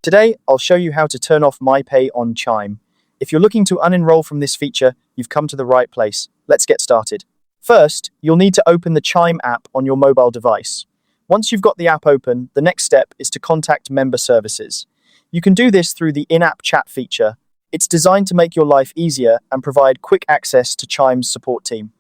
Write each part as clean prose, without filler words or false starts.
Today, I'll show you how to turn off MyPay on Chime. If you're looking to unenroll from this feature, you've come to the right place. Let's get started. First, you'll need to open the Chime app on your mobile device. Once you've got the app open, the next step is to contact member services. You can do this through the in-app chat feature. It's designed to make your life easier and provide quick access to Chime's support team.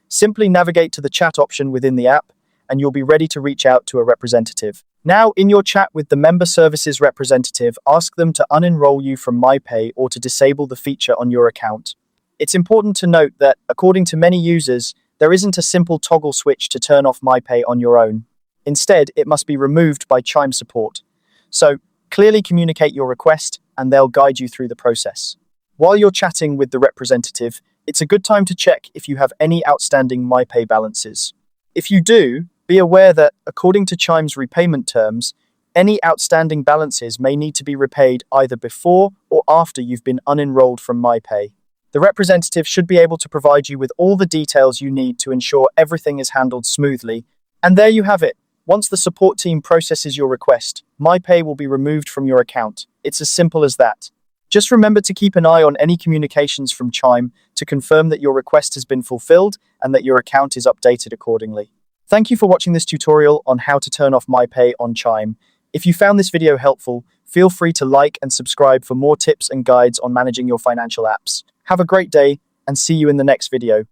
Simply navigate to the chat option within the app, and you'll be ready to reach out to a representative. Now, in your chat with the member services representative, ask them to unenroll you from MyPay or to disable the feature on your account. It's important to note that, according to many users, there isn't a simple toggle switch to turn off MyPay on your own. Instead, it must be removed by Chime support. So, clearly communicate your request, and they'll guide you through the process. While you're chatting with the representative, it's a good time to check if you have any outstanding MyPay balances. If you do, be aware that, according to Chime's repayment terms, any outstanding balances may need to be repaid either before or after you've been unenrolled from MyPay. The representative should be able to provide you with all the details you need to ensure everything is handled smoothly. And there you have it. Once the support team processes your request, MyPay will be removed from your account. It's as simple as that. Just remember to keep an eye on any communications from Chime to confirm that your request has been fulfilled and that your account is updated accordingly. Thank you for watching this tutorial on how to turn off MyPay on Chime. If you found this video helpful, feel free to like and subscribe for more tips and guides on managing your financial apps. Have a great day and see you in the next video.